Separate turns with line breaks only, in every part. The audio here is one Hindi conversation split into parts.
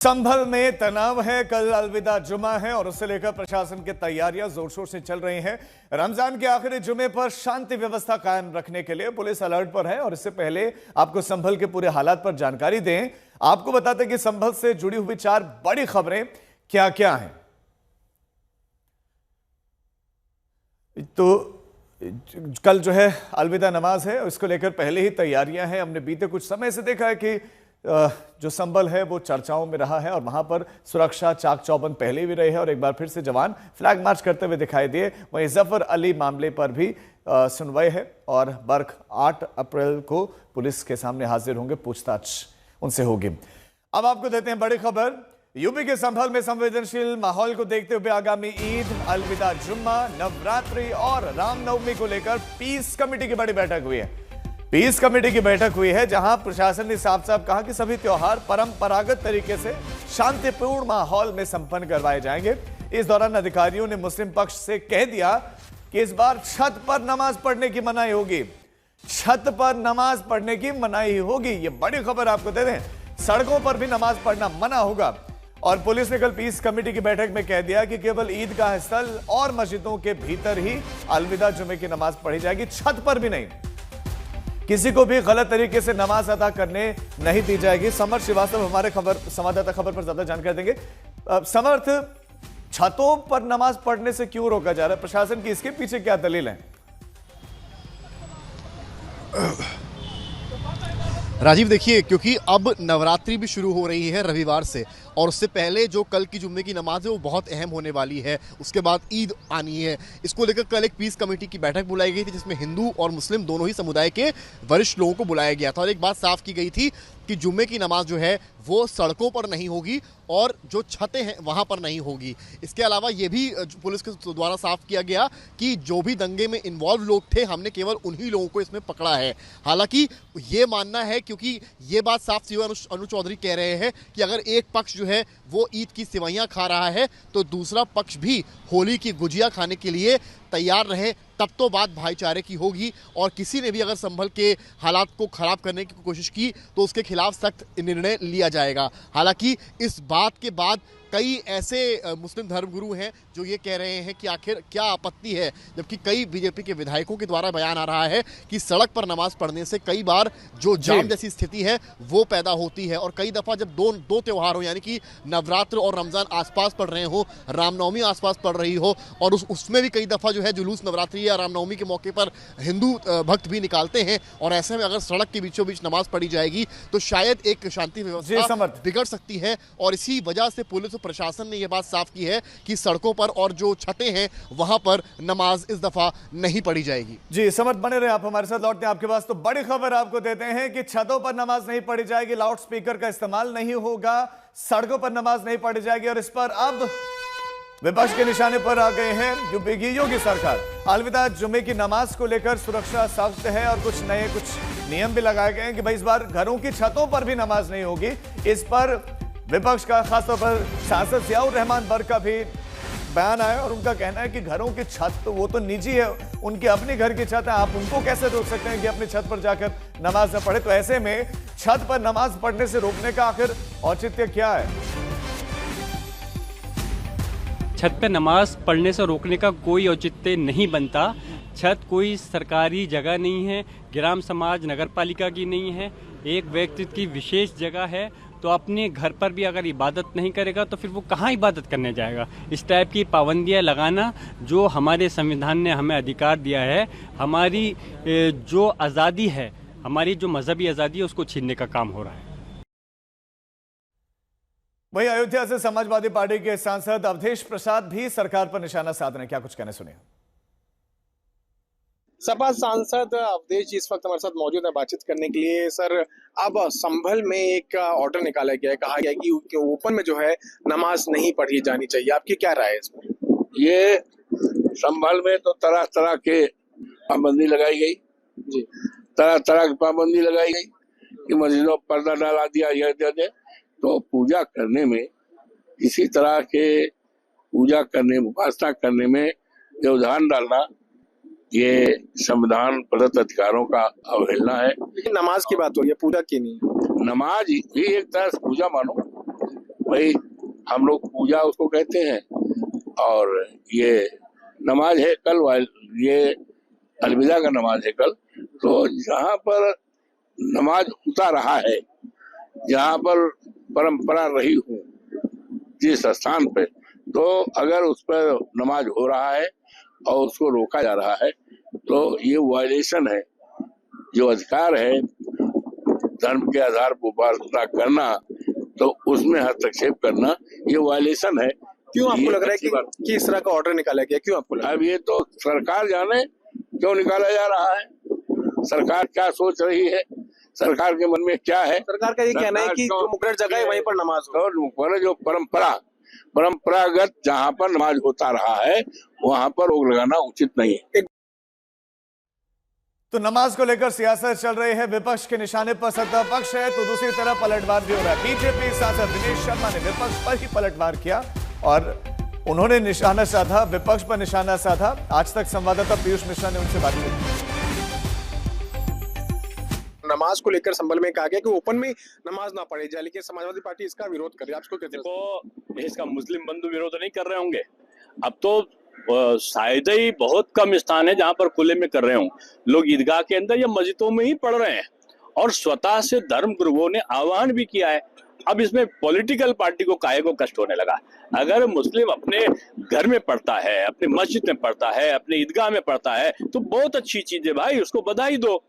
संभल में तनाव है। कल अलविदा जुमा है और उसे लेकर प्रशासन की तैयारियां जोर शोर से चल रही हैं। रमजान के आखिरी जुमे पर शांति व्यवस्था कायम रखने के लिए पुलिस अलर्ट पर है और इससे पहले आपको संभल के पूरे हालात पर जानकारी दें, आपको बताते हैं कि संभल से जुड़ी हुई 4 बड़ी खबरें क्या क्या हैं। तो कल जो है अलविदा नमाज है, इसको लेकर पहले ही तैयारियां हैं। हमने बीते कुछ समय से देखा है कि जो संभल है वो चर्चाओं में रहा है और वहां पर सुरक्षा चाक चौबंद पहले भी रही है और एक बार फिर से जवान फ्लैग मार्च करते हुए दिखाई दिए। वहीं जफर अली मामले पर भी सुनवाई है और बर्ख 8 अप्रैल को पुलिस के सामने हाजिर होंगे, पूछताछ उनसे होगी। अब आपको देते हैं बड़ी खबर। यूपी के संभल में संवेदनशील माहौल को देखते हुए आगामी ईद, अलविदा जुम्मा, नवरात्रि और रामनवमी को लेकर पीस कमेटी की बड़ी बैठक हुई है। पीस कमेटी की बैठक हुई है जहां प्रशासन ने साफ साफ कहा कि सभी त्योहार परंपरागत तरीके से शांतिपूर्ण माहौल में संपन्न करवाए जाएंगे। इस दौरान अधिकारियों ने मुस्लिम पक्ष से कह दिया कि इस बार छत पर नमाज पढ़ने की मनाही होगी। छत पर नमाज पढ़ने की मनाही होगी, ये बड़ी खबर आपको दे दें। सड़कों पर भी नमाज पढ़ना मना होगा। और पुलिस ने कल पीस कमेटी की बैठक में कह दिया कि केवल ईदगाह स्थल और मस्जिदों के भीतर ही अलविदा जुमे की नमाज पढ़ी जाएगी, छत पर भी नहीं। किसी को भी गलत तरीके से नमाज अदा करने नहीं दी जाएगी। समर्थ श्रीवास्तव हमारे संवाददाता खबर पर ज्यादा जानकारी देंगे। समर्थ, छतों पर नमाज पढ़ने से क्यों रोका जा रहा है? प्रशासन की इसके पीछे क्या दलील है?
राजीव, देखिए, क्योंकि अब नवरात्रि भी शुरू हो रही है रविवार से और उससे पहले जो कल की जुम्मे की नमाज है वो बहुत अहम होने वाली है। उसके बाद ईद आनी है। इसको लेकर कल एक पीस कमेटी की बैठक बुलाई गई थी जिसमें हिंदू और मुस्लिम दोनों ही समुदाय के वरिष्ठ लोगों को बुलाया गया था और एक बात साफ की गई थी कि जुम्मे की नमाज जो है वो सड़कों पर नहीं होगी और जो छतें हैं वहाँ पर नहीं होगी। इसके अलावा ये भी पुलिस के द्वारा साफ किया गया कि जो भी दंगे में इन्वॉल्व लोग थे, हमने केवल उन्हीं लोगों को इसमें पकड़ा है। हालांकि ये मानना है, क्योंकि ये बात साफ सीओ अनु चौधरी कह रहे हैं कि अगर एक पक्ष जो है वो ईद की सेवइयां खा रहा है तो दूसरा पक्ष भी होली की गुजिया खाने के लिए तैयार रहे, तब तो बात भाईचारे की होगी। और किसी ने भी अगर संभल के हालात को खराब करने की कोशिश की तो उसके खिलाफ सख्त निर्णय लिया जाएगा। हालांकि इस बात के बाद कई ऐसे मुस्लिम धर्मगुरु हैं जो ये कह रहे हैं कि आखिर क्या आपत्ति है, जबकि कई बीजेपी के विधायकों के द्वारा बयान आ रहा है कि सड़क पर नमाज पढ़ने से कई बार जो जाम जैसी स्थिति है वो पैदा होती है। और कई दफ़ा जब दो त्यौहार हो, यानी कि नवरात्र और रमज़ान आसपास पड़ रहे हो, रामनवमी आसपास पड़ रही हो और उसमें भी कई दफ़ा जो है जुलूस नवरात्रि या रामनवमी के मौके पर हिंदू भक्त भी निकालते हैं और ऐसे में अगर सड़क के बीचों बीच नमाज पढ़ी जाएगी तो शायद एक शांति व्यवस्था बिगड़ सकती है। और इसी वजह से पुलिस प्रशासन ने यह बात साफ की है कि सड़कों पर और जो छतें हैं वहां पर नमाज इस दफा नहीं पढ़ी जाएगी।
जी समर्थ, बने रहे आप हमारे साथ। लौटते हैं आपके पास। तो बड़ी खबर आपको देते हैं कि छतों पर नमाज नहीं पढ़ी जाएगी, लाउड स्पीकर का इस्तेमाल नहीं होगा, सड़कों पर नमाज नहीं पढ़ी जाएगी। और इस पर अब विपक्ष के निशाने पर आ गए हैं यूपी की योगी सरकार। अलविदा जुमे की नमाज को लेकर सुरक्षा सख्त है और कुछ नियम भी लगाए गए हैं कि भाई इस बार घरों की छतों पर भी नमाज नहीं होगी। इस पर विपक्ष का खासतौर पर सांसद जियाउर रहमान बर्क का भी बयान आया और उनका कहना है कि घरों की छत तो वो तो निजी है, उनकी अपनी घर की छत है, आप उनको कैसे रोक सकते हैं कि अपनी छत पर जाकर नमाज न पढ़े? तो ऐसे में छत पर नमाज पढ़ने से रोकने का आखिर औचित्य क्या है?
छत पर नमाज पढ़ने से रोकने का कोई औचित्य नहीं बनता। छत कोई सरकारी जगह नहीं है, ग्राम समाज नगर पालिका की नहीं है, एक व्यक्ति की विशेष जगह है। तो अपने घर पर भी अगर इबादत नहीं करेगा तो फिर वो कहाँ इबादत करने जाएगा? इस टाइप की पाबंदियाँ लगाना, जो हमारे संविधान ने हमें अधिकार दिया है, हमारी जो आज़ादी है, हमारी जो मजहबी आज़ादी है, उसको छीनने का काम हो रहा है।
वहीं अयोध्या से समाजवादी पार्टी के सांसद अवधेश प्रसाद भी सरकार पर निशाना साध रहे हैं। क्या कुछ कहने सुनिए।
सपा सांसद अवधेश जी इस वक्त हमारे साथ मौजूद है बातचीत करने के लिए। सर, अब संभल में एक ऑर्डर निकाला गया है, कहा गया है कि ओपन में जो है नमाज नहीं पढ़ी जानी चाहिए, आपकी क्या राय है इसमें?
ये संभल में तो तरह तरह के पाबंदी लगाई गई जी, तरह तरह की पाबंदी लगाई गई कि मस्जिदों पर पर्दा डाला दिया, यह दे। तो पूजा करने में, किसी तरह के पूजा करने, उपासना करने में व्यवधान डालना, ये संविधान प्रदत्त अधिकारों का अवहेलना है।
नमाज की बात हो रही है, पूजा की नहीं।
नमाज ही एक तरह से पूजा मानो। भाई हम लोग पूजा उसको कहते हैं, और ये नमाज है कल, ये अलविदा का नमाज है कल। तो जहाँ पर नमाज होता रहा है, जहाँ पर परंपरा रही हूँ जिस स्थान पे, तो अगर उस पर नमाज हो रहा है और उसको रोका जा रहा है तो ये वायलेशन है। जो अधिकार है धर्म के आधार पर उपासना करना, तो उसमें हस्तक्षेप करना ये वायलेशन है।
क्यों आपको लग रहा है कि इस तरह का ऑर्डर निकाला गया? क्यों आपको लग रहा है?
अब ये तो सरकार जाने क्यों निकाला जा रहा है, सरकार क्या सोच रही है, सरकार के मन में क्या है।
सरकार का ये कहना है कि जो मुकर्रर जगह है वहीं पर नमाज हो।
और जो परंपरागत जहाँ पर नमाज होता रहा है वहाँ पर रोक लगाना उचित नहीं है।
तो नमाज को लेकर सियासत चल रही है, विपक्ष के निशाने पर सत्ता पक्ष है, तो दूसरी तरफ पलटवार भी हो रहा है। बीजेपी सांसद दिनेश शर्मा ने विपक्ष पर ही पलटवार किया और उन्होंने निशाना साधा, विपक्ष पर निशाना साधा। आज तक संवाददाता पीयूष मिश्रा ने उनसे बात की।
नमाज को लेकर संभल में कहा गया कि ओपन में नमाज ना पढ़ी जाए, लेकिन समाजवादी पार्टी इसका विरोध कर रही है। आपको क्या
देखो, इसका मुस्लिम बंधु विरोध नहीं कर रहे होंगे। अब तो शायद ही बहुत कम स्थान है जहां पर खुले में कर रहे हों। लोग ईदगाह के अंदर या मस्जिदों में ही पढ़ रहे हैं और स्वतः से धर्म गुरुओं ने आह्वान भी किया है। अब इसमें पॉलिटिकल पार्टी को काहे को कष्ट होने लगा। अगर मुस्लिम अपने घर में पढ़ता है, अपने मस्जिद में पढ़ता है, अपने ईदगाह में पढ़ता है तो बहुत अच्छी चीज है भाई, उसको बधाई दो।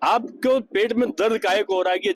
आपको पेट में दर्द काहे को हो रहा है?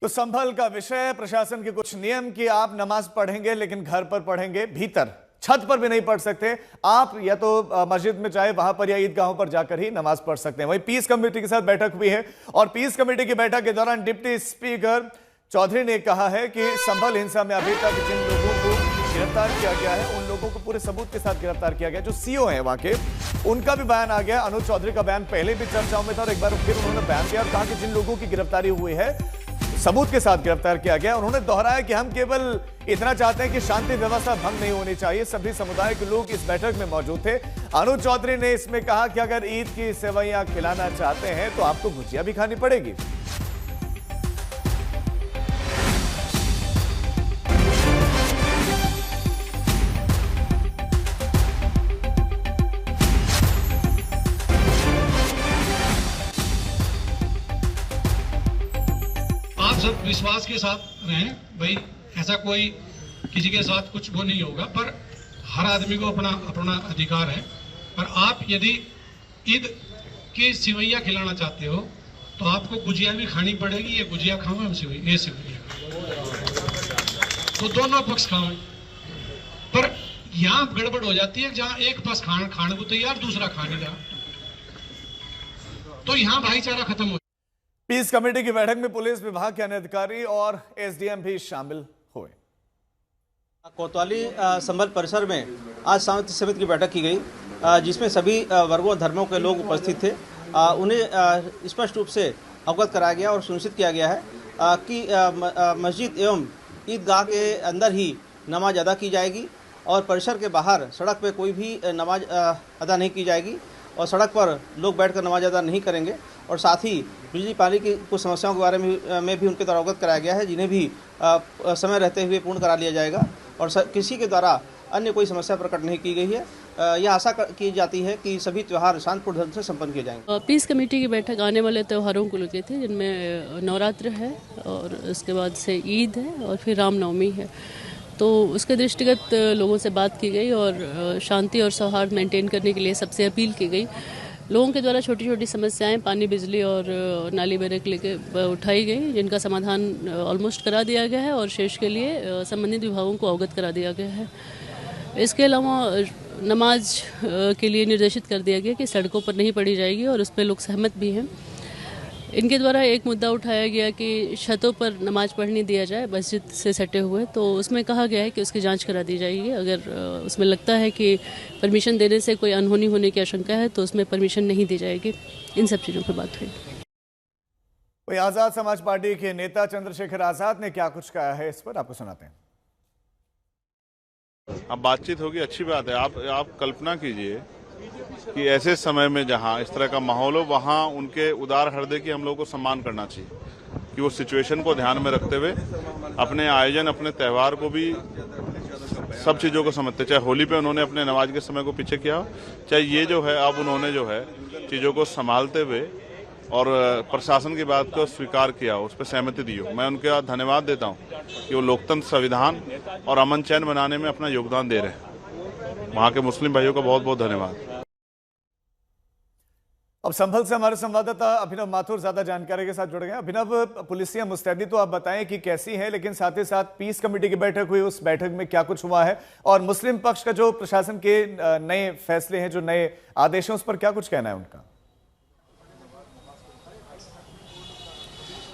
तो संभल का विषय, प्रशासन के कुछ नियम कि आप नमाज पढ़ेंगे लेकिन घर पर पढ़ेंगे, भीतर छत पर भी नहीं पढ़ सकते आप, या तो मस्जिद में चाहे वहां पर या ईदगाहों पर जाकर ही नमाज पढ़ सकते हैं। वहीं पीस कमेटी के साथ बैठक हुई है और पीस कमेटी की बैठक के दौरान डिप्टी स्पीकर चौधरी ने कहा है कि संभल हिंसा में अभी तक जिन लोगों को गिरफ्तार किया गया है उन लोगों को पूरे सबूत के साथ गिरफ्तार किया गया। जो सीओ है वहां के, उनका भी बयान आ गया। अनुज चौधरी का बयान पहले भी चर्चाओं में था और एक बार फिर उन्होंने बयान दिया और कहा कि जिन लोगों की गिरफ्तारी हुई है सबूत के साथ गिरफ्तार किया गया। उन्होंने दोहराया कि हम केवल इतना चाहते हैं कि शांति व्यवस्था भंग नहीं होनी चाहिए। सभी समुदाय के लोग इस बैठक में मौजूद थे। अनुज चौधरी ने इसमें कहा कि अगर ईद की सेवैयां खिलाना चाहते हैं तो आपको भुजिया भी खानी पड़ेगी।
आप सब विश्वास के साथ रहें भाई, ऐसा कोई किसी के साथ कुछ वो नहीं होगा, पर हर आदमी को अपना अपना अधिकार है। पर आप यदि ईद की सेवैयां खिलाना चाहते हो तो आपको गुजिया भी खानी पड़ेगी। ये गुजिया खाओ, हम ये सेवैयां, तो दोनों पक्ष खाओ। पर यहाँ गड़बड़ हो जाती है जहाँ एक पक्ष खाने को तैयार, दूसरा खाने का, तो यहाँ भाईचारा खत्म हो।
पीस कमेटी की बैठक में पुलिस विभाग के अन्य अधिकारी और एसडीएम भी शामिल हुए।
कोतवाली संभल परिसर में आज शांति समिति की बैठक की गई, जिसमें सभी वर्गों और धर्मों के लोग उपस्थित थे। उन्हें स्पष्ट रूप से अवगत कराया गया और सुनिश्चित किया गया है कि मस्जिद एवं ईदगाह के अंदर ही नमाज अदा की जाएगी और परिसर के बाहर सड़क पर कोई भी नमाज अदा नहीं की जाएगी और सड़क पर लोग बैठकर नमाज अदा नहीं करेंगे। और साथ ही बिजली पानी की कुछ समस्याओं के बारे में भी उनके द्वारा अवगत कराया गया है, जिन्हें भी समय रहते हुए पूर्ण करा लिया जाएगा और किसी के द्वारा अन्य कोई समस्या प्रकट नहीं की गई है। यह आशा की जाती है कि सभी त्यौहार शांतिपूर्ण ढंग से संपन्न किए जाएंगे।
पीस कमेटी की बैठक आने वाले त्योहारों को लेकर थे, जिनमें नवरात्र है और उसके बाद से ईद है और फिर रामनवमी है। तो उसके दृष्टिगत लोगों से बात की गई और शांति और सौहार्द मेंटेन करने के लिए सबसे अपील की गई। लोगों के द्वारा छोटी छोटी समस्याएं पानी, बिजली और नाली बेरे को लेकर उठाई गई, जिनका समाधान ऑलमोस्ट करा दिया गया है और शेष के लिए संबंधित विभागों को अवगत करा दिया गया है। इसके अलावा नमाज के लिए निर्देशित कर दिया गया कि सड़कों पर नहीं पढ़ी जाएगी और उस पर लोग सहमत भी हैं। इनके द्वारा एक मुद्दा उठाया गया कि छतों पर नमाज पढ़ने दिया जाए मस्जिद से सटे हुए, तो उसमें कहा गया है कि उसकी जांच करा दी जाएगी। अगर उसमें लगता है कि परमिशन देने से कोई अनहोनी होने की आशंका है तो उसमें परमिशन नहीं दी जाएगी। इन सब चीज़ों पर बात हुई।
वही आज़ाद समाज पार्टी के नेता चंद्रशेखर आज़ाद ने क्या कुछ कहा है, इस पर आपको सुनाते हैं।
अब बातचीत होगी, अच्छी बात है। आप कल्पना कीजिए कि ऐसे समय में जहां इस तरह का माहौल हो, वहां उनके उदार हृदय की हम लोगों को सम्मान करना चाहिए। कि वो सिचुएशन को ध्यान में रखते हुए अपने आयोजन, अपने त्यौहार को भी सब चीज़ों को समझते। चाहे होली पे उन्होंने अपने नमाज के समय को पीछे किया, चाहे ये जो है अब उन्होंने जो है चीज़ों को संभालते हुए और प्रशासन की बात को स्वीकार किया, उस पर सहमति दी हो। मैं उनका धन्यवाद देता हूँ कि वो लोकतंत्र, संविधान और अमन चैन बनाने में अपना योगदान दे रहे हैं। वहाँ के मुस्लिम भाइयों का बहुत बहुत धन्यवाद।
अब संभल से हमारे संवाददाता अभिनव माथुर ज्यादा जानकारी के साथ जुड़ गए। अभिनव, पुलिसिया मुस्तैदी तो आप बताएं कि कैसी है, लेकिन साथ ही साथ पीस कमेटी की बैठक हुई, उस बैठक में क्या कुछ हुआ है, और मुस्लिम पक्ष का जो प्रशासन के नए फैसले हैं, जो नए आदेश हैं, उस पर क्या कुछ कहना है उनका?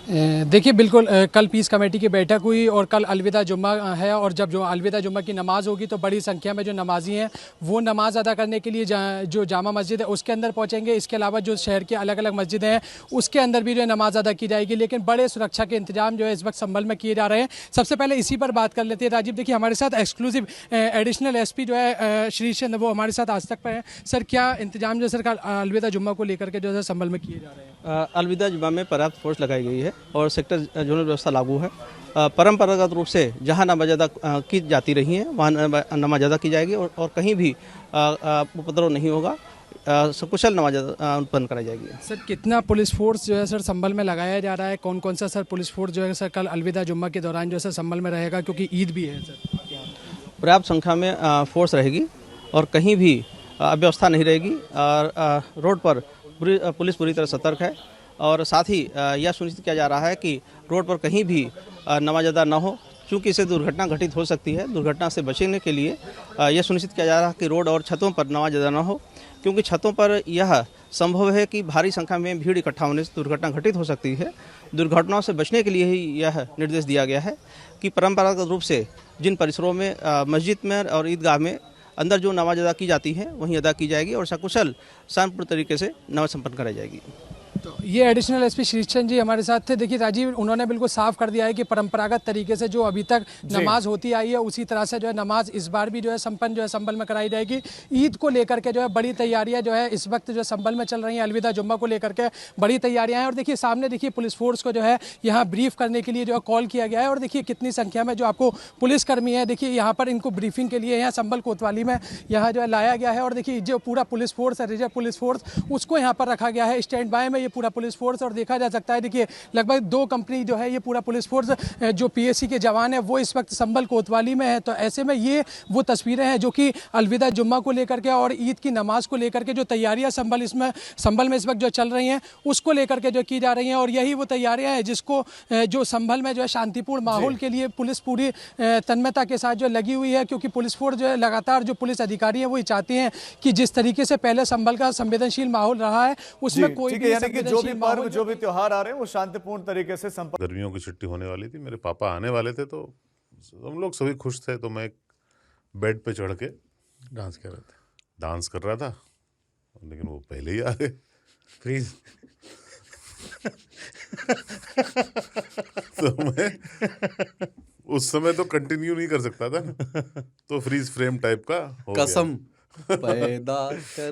देखिए, बिल्कुल कल पीस कमेटी की बैठक हुई और कल अलविदा जुम्मा है, और जब जो अलविदा जुम्मा की नमाज होगी तो बड़ी संख्या में जो नमाजी हैं वो नमाज अदा करने के लिए जो जामा मस्जिद है उसके अंदर पहुंचेंगे। इसके अलावा जो शहर के अलग अलग मस्जिदें हैं उसके अंदर भी जो है नमाज अदा की जाएगी, लेकिन बड़े सुरक्षा के इंतजाम जो है इस वक्त संभल में किए जा रहे हैं। सबसे पहले इसी पर बात कर लेते हैं। राजीव, देखिए हमारे साथ एक्सक्लूसिव एडिशनल एसपी जो है श्री चंद्र, वो हमारे साथ आज तक पर है। सर, क्या इंतजाम जो सर अलविदा जुम्मा को लेकर के जो है संभल में किए जा रहे हैं?
अलविदा जुम्मा में पर्याप्त फोर्स लगाई गई है और सेक्टर जोनल व्यवस्था लागू है। परंपरागत रूप से जहां नमाज अदा की जाती रही है वहां नमाज अदा की जाएगी और कहीं भी उपद्रव नहीं होगा। सकुशल नमाज उत्पन्न कराई जाएगी।
सर, कितना पुलिस फोर्स जो है सर संभल में लगाया जा रहा है? कौन कौन सा सर पुलिस फोर्स जो है सर कल अलविदा जुम्मा के दौरान जो है सर संभल में रहेगा, क्योंकि ईद भी है सर?
पर्याप्त संख्या में फोर्स रहेगी और कहीं भी अव्यवस्था नहीं रहेगी। और रोड पर पुलिस पूरी तरह सतर्क है और साथ ही यह सुनिश्चित किया जा रहा है कि रोड पर कहीं भी नमाज अदा न हो, क्योंकि इससे दुर्घटना घटित हो सकती है। दुर्घटना से बचने के लिए यह सुनिश्चित किया जा रहा है कि रोड और छतों पर नमाज अदा न हो, क्योंकि छतों पर यह संभव है कि भारी संख्या में भीड़ इकट्ठा होने से दुर्घटना घटित हो सकती है। दुर्घटनाओं से बचने के लिए ही यह निर्देश दिया गया है कि परंपरागत रूप से जिन परिसरों में मस्जिद में और ईदगाह में अंदर जो नमाज अदा की जाती है वहीं अदा की जाएगी और सकुशल शांतिपूर्ण तरीके से नमाज संपन्न कराई जाएगी।
तो ये एडिशनल एसपी श्रीचंद जी हमारे साथ थे। देखिए राजीव, उन्होंने बिल्कुल साफ कर दिया है कि परंपरागत तरीके से जो अभी तक नमाज होती आई है उसी तरह से जो है नमाज इस बार भी जो है संपन्न जो है संभल में कराई जाएगी। ईद को लेकर के जो है बड़ी तैयारियां जो है इस वक्त जो संभल में चल रही हैं। अलविदा जुम्मा को लेकर के बड़ी तैयारियां हैं और देखिए सामने देखिए पुलिस फोर्स को जो है यहाँ ब्रीफ करने के लिए जो है कॉल किया गया है और देखिए कितनी संख्या में जो आपको पुलिसकर्मी है, देखिए यहाँ पर इनको ब्रीफिंग के लिए यहाँ संभल कोतवाली में यहाँ जो है लाया गया है। और देखिए जो पूरा पुलिस फोर्स है, रिजर्व पुलिस फोर्स, उसको यहाँ पर रखा गया है स्टैंड बाय में ये पूरा पुलिस फोर्स। और देखा जा सकता है देखिए लगभग 2 कंपनी जो है ये पूरा पुलिस फोर्स जो पीएससी के जवान है वो इस वक्त संभल कोतवाली में है। तो ऐसे में ये वो तस्वीरें हैं जो कि अलविदा जुम्मा को लेकर के और ईद की नमाज को लेकर के जो तैयारियां संभल में इस वक्त जो चल रही हैं उसको लेकर के जो की जा रही हैं। और यही वो तैयारियां हैं जिसको जो संभल में जो है शांतिपूर्ण माहौल के लिए पुलिस पूरी तन्मयता के साथ जो लगी हुई है, क्योंकि पुलिस फोर्स जो है लगातार जो पुलिस अधिकारी हैं वो चाहते हैं कि जिस तरीके से पहले संभल का संवेदनशील माहौल रहा है उसमें कोई भी
जो भी त्योहार आ रहे हैं वो शांतिपूर्ण तरीके से संपन्न।
गर्मियों की छुट्टी होने वाली थी, मेरे पापा आने वाले थे, तो हम लोग सभी खुश थे। तो मैं बेड पे चढ़ के डांस कर रहा था, लेकिन वो पहले ही आ गए। फ्रीज तो मैं उस समय तो कंटिन्यू नहीं कर सकता था, तो फ्रीज फ्रेम टाइप का हो
कसम
गया।
पैदा कर